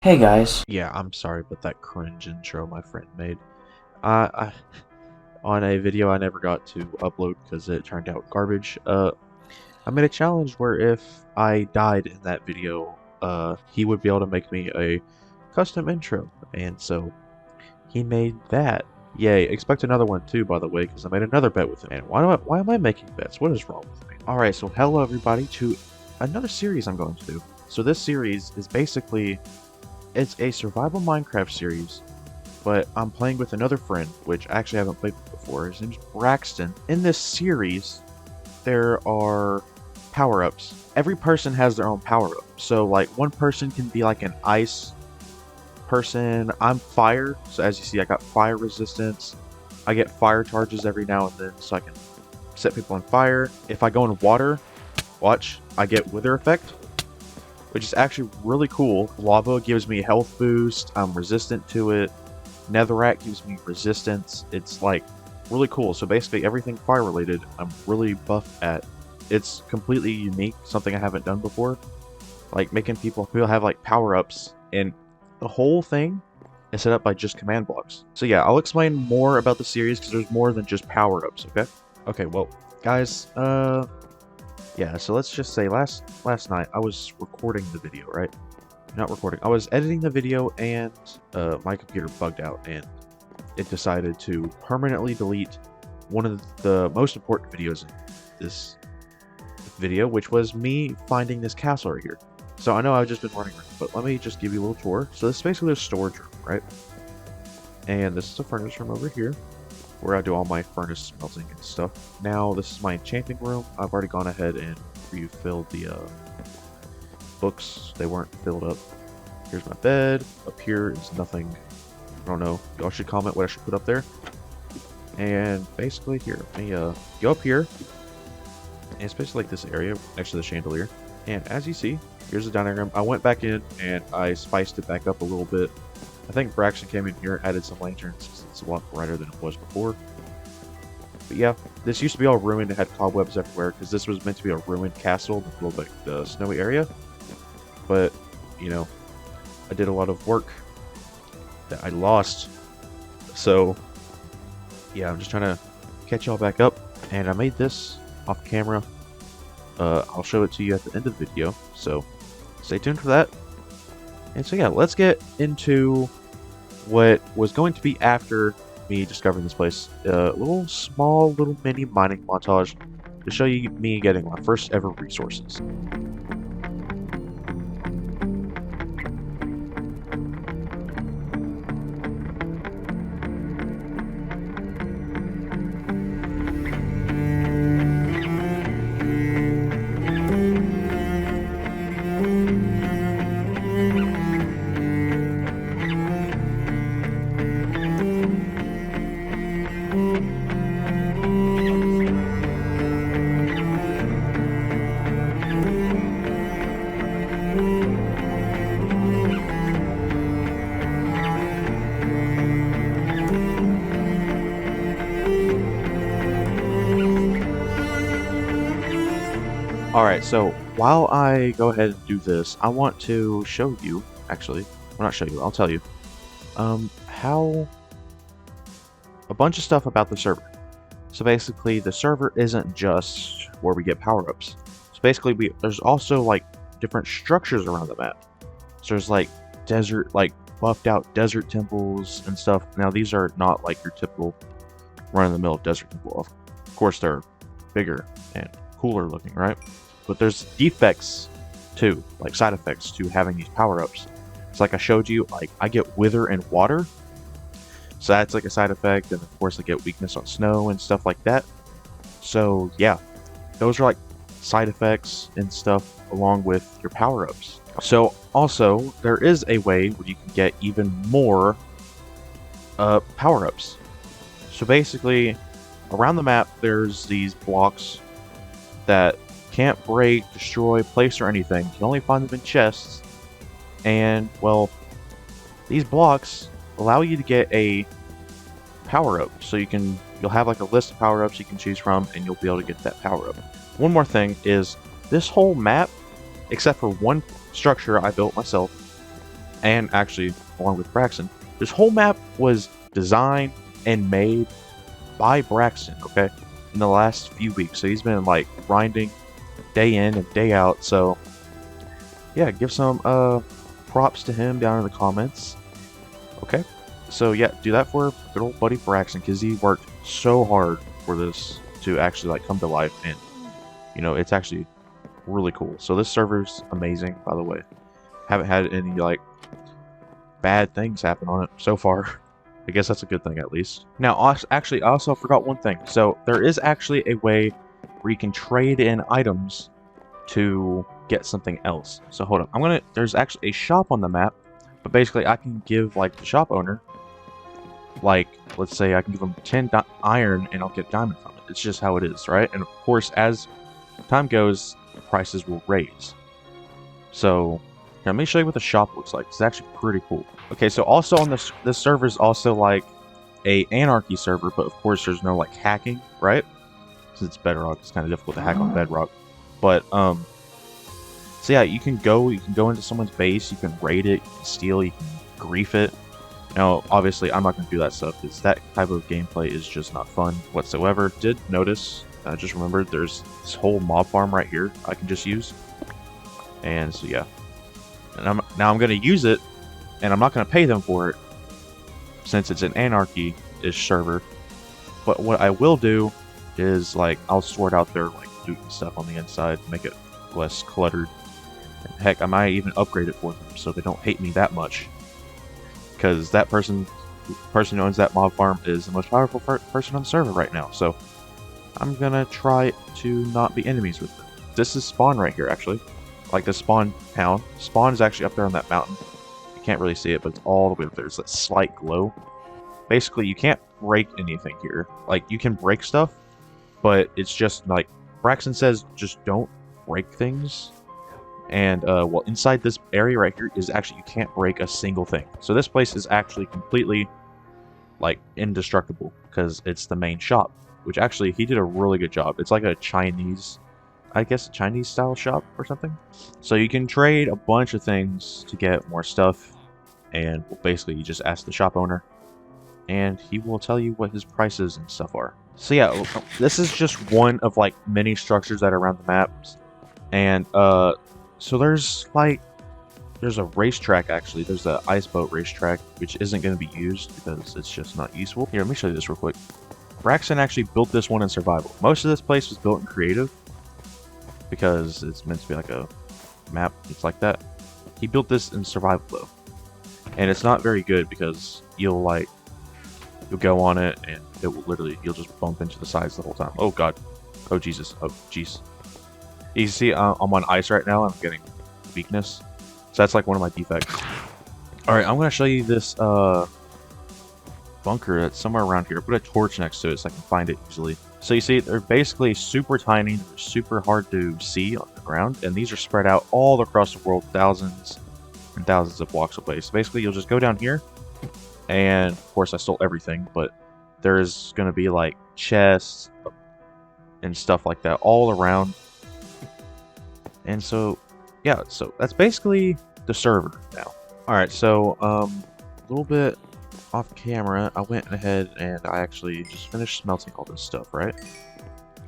Hey guys. Yeah, I'm sorry, but that cringe intro my friend made. I on a video I never got to upload because it turned out garbage. I made a challenge where if I died in that video, he would be able to make me a custom intro, and so he made that. Yay! Expect another one too, by the way, because I made another bet with him. And why am I making bets? What is wrong with me? All right, so hello everybody to another series I'm going to do. So this series is basically it's a survival Minecraft series, but I'm playing with another friend, which I actually haven't played with before. His name's Braxton. In this series, there are power-ups. Every person has their own power-up. So, like, one person can be like an ice person. I'm fire, so as you see, I got fire resistance. I get fire charges every now and then, so I can set people on fire. If I go in water, watch, I get wither effect, which is actually really cool. Lava gives me a health boost. I'm resistant to it. Netherrack gives me resistance. It's like really cool. So basically everything fire related, I'm really buff at. It's completely unique, something I haven't done before. Like making people have like power-ups, and the whole thing is set up by just command blocks. So yeah, I'll explain more about the series because there's more than just power-ups, okay? Okay, well, guys, yeah, so let's just say last night I was recording the video, right? Not recording. I was editing the video and my computer bugged out and it decided to permanently delete one of the most important videos in this video, which was me finding this castle right here. So I know I've just been running around, but let me just give you a little tour. So this is basically a storage room, right? And this is a furnace room over here, where I do all my furnace smelting and stuff. Now, this is my enchanting room. I've already gone ahead and refilled the books. They weren't filled up. Here's my bed. Up here is nothing. I don't know. Y'all should comment what I should put up there. And basically here, let me go up here. And it's basically like this area next to the chandelier. And as you see, here's the dining room. I went back in and I spiced it back up a little bit. I think Braxton came in here and added some lanterns. It's a lot brighter than it was before. But yeah, this used to be all ruined. It had cobwebs everywhere because this was meant to be a ruined castle in the middle of like the snowy area. But, you know, I did a lot of work that I lost. So, yeah, I'm just trying to catch y'all back up. And I made this off camera. I'll show it to you at the end of the video. So, stay tuned for that. And so yeah, let's get into what was going to be after me discovering this place. A little mini mining montage to show you me getting my first ever resources. Alright, so while I go ahead and do this, I want to show you, actually, well not show you, I'll tell you, how a bunch of stuff about the server. So basically, the server isn't just where we get power-ups. So basically, there's also like different structures around the map. So there's like desert, like buffed out desert temples and stuff. Now these are not like your typical run-in-the-mill desert temple. Of course, they're bigger and cooler looking, right? But there's defects too, like side effects to having these power-ups. So like I showed you, like I get wither and water. So that's like a side effect, and of course I get weakness on snow and stuff like that. So yeah, those are like side effects and stuff along with your power-ups. So also, there is a way where you can get even more power-ups. So basically, around the map there's these blocks that can't break, destroy, place, or anything. You can only find them in chests. And, well, these blocks allow you to get a power-up. So you'll have like a list of power-ups you can choose from, and you'll be able to get that power-up. One more thing is, this whole map, except for one structure I built myself, and actually along with Braxton. This whole map was designed and made by Braxton, okay, in the last few weeks. So he's been like grinding day in and day out. So yeah, give some props to him down in the comments. Okay, so yeah, do that for good old buddy Braxton, because he worked so hard for this to actually like come to life, and you know, it's actually really cool. So this server's amazing, by the way. Haven't had any like bad things happen on it so far. I guess that's a good thing, at least. Now, actually, I also forgot one thing. So there is actually a way where you can trade in items to get something else. So hold on, there's actually a shop on the map, but basically I can give like the shop owner, like, let's say I can give him 10 iron and I'll get diamond from it. It's just how it is, right? And of course, as time goes, prices will raise. So here, let me show you what the shop looks like. It's actually pretty cool. Okay, so also on this server is also like a anarchy server, but of course there's no like hacking, right? Since it's bedrock, it's kind of difficult to hack on bedrock. But so yeah, you can go into someone's base, you can raid it, you can steal, you can grief it. Now, obviously, I'm not going to do that stuff because that type of gameplay is just not fun whatsoever. Did notice, I just remembered, there's this whole mob farm right here I can just use. And so yeah, and now I'm going to use it, and I'm not going to pay them for it since it's an anarchy-ish server. But what I will do is like I'll sort out their like loot and stuff on the inside, make it less cluttered. And heck, I might even upgrade it for them so they don't hate me that much. Because that person who owns that mob farm is the most powerful person on the server right now. So I'm gonna try to not be enemies with them. This is spawn right here, actually. Like the spawn town. Spawn is actually up there on that mountain. You can't really see it, but it's all the way up there. There's that slight glow. Basically, you can't break anything here. Like, you can break stuff, but it's just like Braxton says, just don't break things. And well, inside this area right here is actually, you can't break a single thing. So this place is actually completely like indestructible because it's the main shop, which actually he did a really good job. It's like a Chinese, I guess, a Chinese style shop or something. So you can trade a bunch of things to get more stuff, and basically you just ask the shop owner and he will tell you what his prices and stuff are. So yeah, this is just one of like many structures that are around the maps. And so there's a racetrack, actually. There's a ice boat racetrack, which isn't going to be used because it's just not useful. Here, let me show you this real quick. Braxton actually built this one in survival. Most of this place was built in creative because it's meant to be like a map. It's like that. He built this in survival though, and it's not very good because you'll go on it and it will literally, you'll just bump into the sides the whole time. Oh god. Oh Jesus. Oh jeez. You see, I'm on ice right now. I'm getting weakness. So that's like one of my defects. Alright, I'm going to show you this bunker that's somewhere around here. Put a torch next to it so I can find it easily. So you see, they're basically super tiny. They're super hard to see on the ground. And these are spread out all across the world, thousands and thousands of blocks away. So basically, you'll just go down here. And of course, I stole everything. But there's going to be like chests and stuff like that all around. And so, yeah, so that's basically the server now. Alright, so, a little bit off camera, I went ahead and I actually just finished smelting all this stuff, right?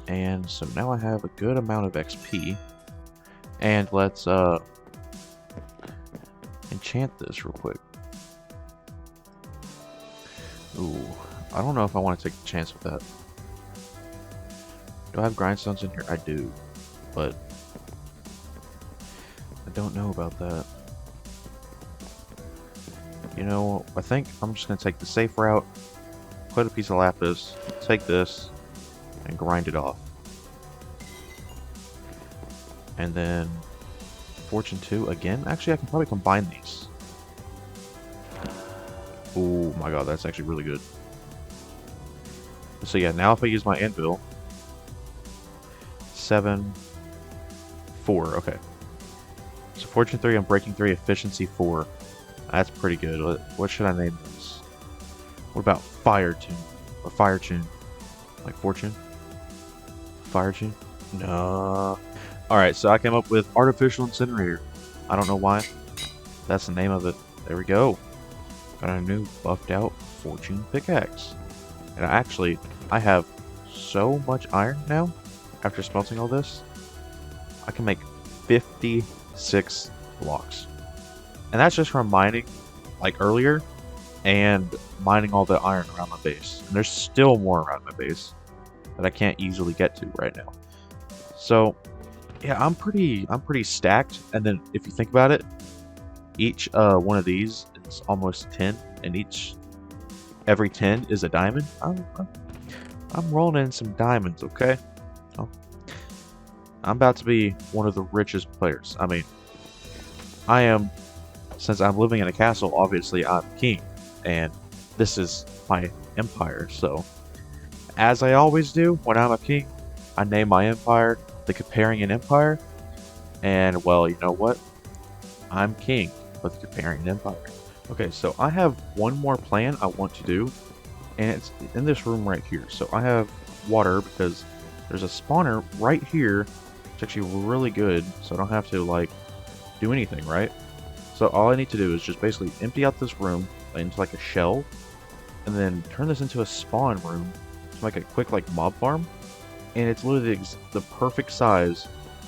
And so now I have a good amount of XP. And let's, enchant this real quick. Ooh, I don't know if I want to take a chance with that. Do I have grindstones in here? I do, but I don't know about that. You know, I think I'm just going to take the safe route, put a piece of lapis, take this, and grind it off. And then Fortune 2 again. Actually, I can probably combine these. Oh my god, that's actually really good. So yeah, now if I use my anvil, 7, 4, okay. So Fortune 3 and Breaking 3, Efficiency 4. That's pretty good. What should I name this? What about Fire Tune? Or Fire Tune? Like Fortune? Fire Tune? No. Alright, so I came up with Artificial Incinerator. I don't know why. That's the name of it. There we go. Got a new buffed out fortune pickaxe. And I have so much iron now, after smelting all this, I can make 56 blocks. And that's just from mining, like earlier, and mining all the iron around my base. And there's still more around my base that I can't easily get to right now. So, yeah, I'm pretty stacked. And then if you think about it, each one of these is almost 10, and every 10 is a diamond. I'm rolling in some diamonds, okay? Oh, I'm about to be one of the richest players. I mean, I am, since I'm living in a castle, obviously I'm king, and this is my empire. So, as I always do when I'm a king, I name my empire the Camparian Empire, and well, you know what? I'm king of the Camparian Empire. Okay, so I have one more plan I want to do, and it's in this room right here. So I have water because there's a spawner right here. It's actually really good, so I don't have to like do anything, right? So all I need to do is just basically empty out this room into like a shell, and then turn this into a spawn room to make a quick like mob farm. And it's literally the perfect size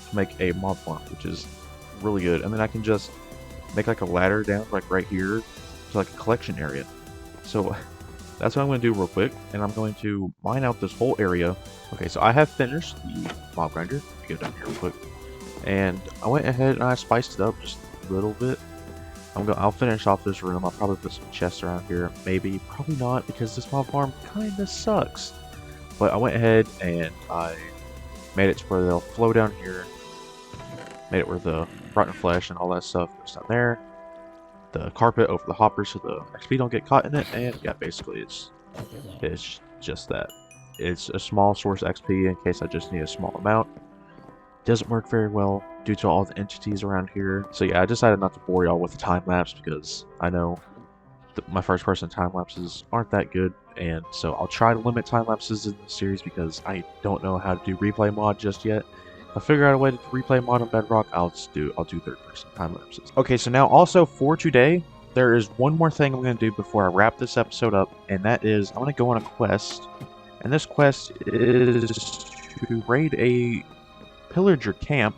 to make a mob farm, which is really good. And then I can just make like a ladder down like right here to like a collection area. So that's what I'm going to do real quick, and I'm going to mine out this whole area. Okay, so I have finished the mob grinder. Let me go down here real quick. And I went ahead and I spiced it up just a little bit. I'll finish off this room. I'll probably put some chests around here. Maybe, probably not, because this mob farm kind of sucks. But I went ahead and I made it to where they'll flow down here. Made it where the rotten flesh and all that stuff goes down there. The carpet over the hopper so the XP don't get caught in it. And yeah, basically it's just that. It's a small source XP in case I just need a small amount. Doesn't work very well due to all the entities around here. So yeah, I decided not to bore y'all with the time lapse because I know my first person time lapses aren't that good, and so I'll try to limit time lapses in this series because I don't know how to do replay mod just yet. If I figure out a way to replay mod on Bedrock, I'll do third person time lapses. Okay, so now also for today, there is one more thing I'm going to do before I wrap this episode up, and that is I'm going to go on a quest, and this quest is to raid a pillager camp,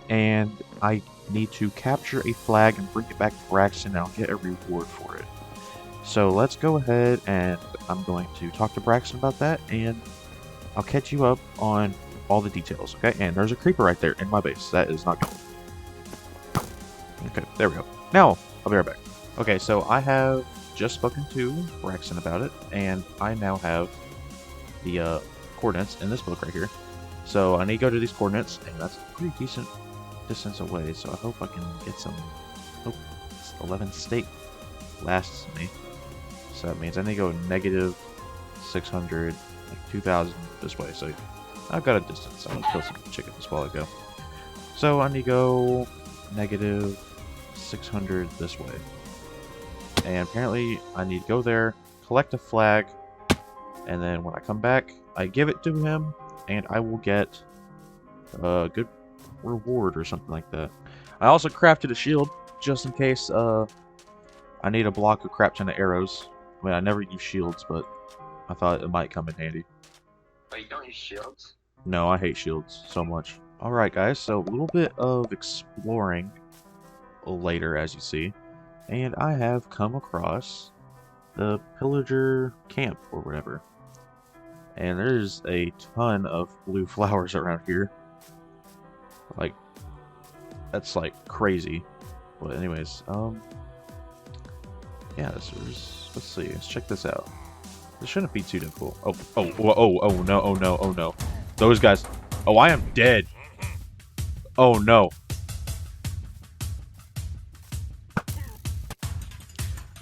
and I need to capture a flag and bring it back to Braxton, and I'll get a reward for it. So let's go ahead, and I'm going to talk to Braxton about that, and I'll catch you up on all the details, okay? And there's a creeper right there in my base. That is not good. Okay, there we go. Now, I'll be right back. Okay, so I have just spoken to Braxton about it, and I now have the coordinates in this book right here. So I need to go to these coordinates, and that's a pretty decent distance away, so I hope I can get some... Oh, it's 11 state lasts me. So that means I need to go negative 600, like 2,000 this way. So I've got a distance. I'm gonna kill some chickens while I go. So I need to go negative 600 this way. And apparently I need to go there, collect a flag, and then when I come back, I give it to him, and I will get a good reward or something like that. I also crafted a shield just in case I need a block of crap ton of arrows. I mean, I never use shields, but I thought it might come in handy. But you don't use shields? No, I hate shields so much. Alright guys, so a little bit of exploring later, as you see. And I have come across the pillager camp, or whatever. And there's a ton of blue flowers around here. Like, that's like crazy. But anyways, yeah, let's see. Let's check this out. This shouldn't be too difficult. Oh no. Those guys. Oh, I am dead. Oh no.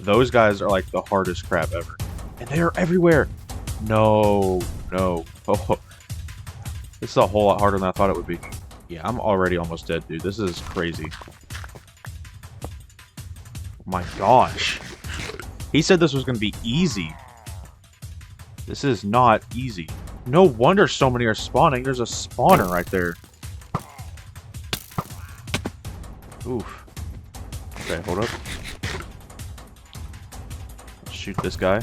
Those guys are like the hardest crap ever. And they are everywhere. No. Oh, this is a whole lot harder than I thought it would be. Yeah, I'm already almost dead, dude. This is crazy. Oh my gosh. He said this was going to be easy. This is not easy. No wonder so many are spawning. There's a spawner right there. Oof. Okay, hold up. shoot this guy.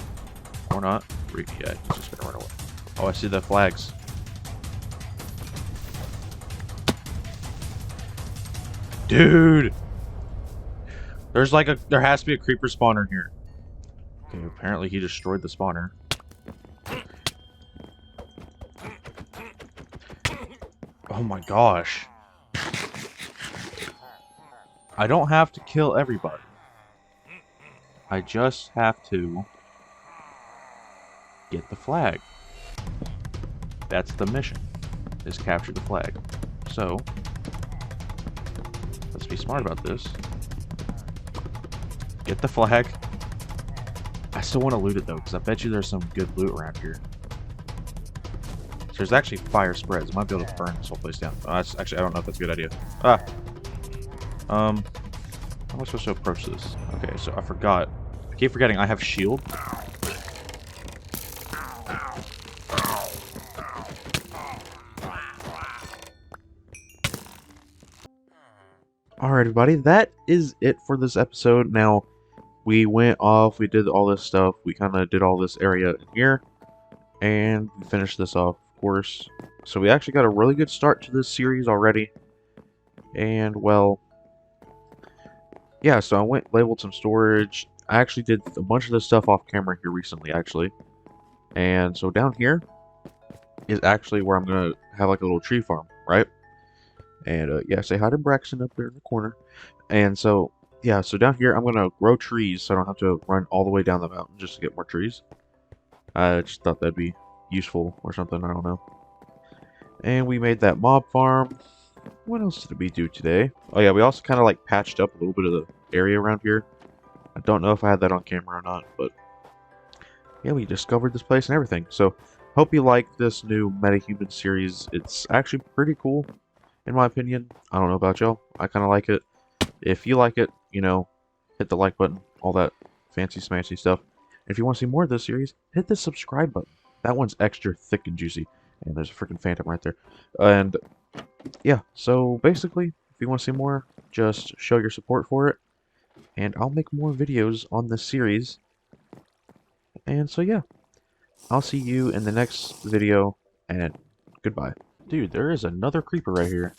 Or not. Yeah, he's just gonna run away. Oh, I see the flags. Dude! There has to be a creeper spawner here. Okay, apparently he destroyed the spawner. Oh my gosh. I don't have to kill everybody. I just have to get the flag. That's the mission, is capture the flag. So, let's be smart about this. Get the flag. I still want to loot it though, because I bet you there's some good loot around here. So there's actually fire spreads. I might be able to burn this whole place down. Actually, I don't know if that's a good idea. How am I supposed to approach this? Okay, so I forgot. I keep forgetting I have shield. Alright, everybody, that is it for this episode. Now, we went off, we did all this stuff, we kind of did all this area in here, and we finished this off, of course. So we actually got a really good start to this series already. And, well, yeah, so I went, labeled some storage. I actually did a bunch of this stuff off camera here recently, actually. And so down here is actually where I'm going to have like a little tree farm, right? And yeah, say hi to Braxton up there in the corner. And so, yeah, so down here I'm going to grow trees so I don't have to run all the way down the mountain just to get more trees. I just thought that'd be useful or something, I don't know. And we made that mob farm. What else did we do today? Oh yeah, we also kind of like patched up a little bit of the area around here. I don't know if I had that on camera or not, but yeah, we discovered this place and everything. So, hope you like this new MetaHuman series. It's actually pretty cool, in my opinion. I don't know about y'all. I kind of like it. If you like it, you know, hit the like button, all that fancy smancy stuff. If you want to see more of this series, hit the subscribe button. That one's extra thick and juicy. And there's a freaking phantom right there. And yeah, so basically, if you want to see more, just show your support for it. And I'll make more videos on this series. And so yeah, I'll see you in the next video, and goodbye. Dude, there is another creeper right here.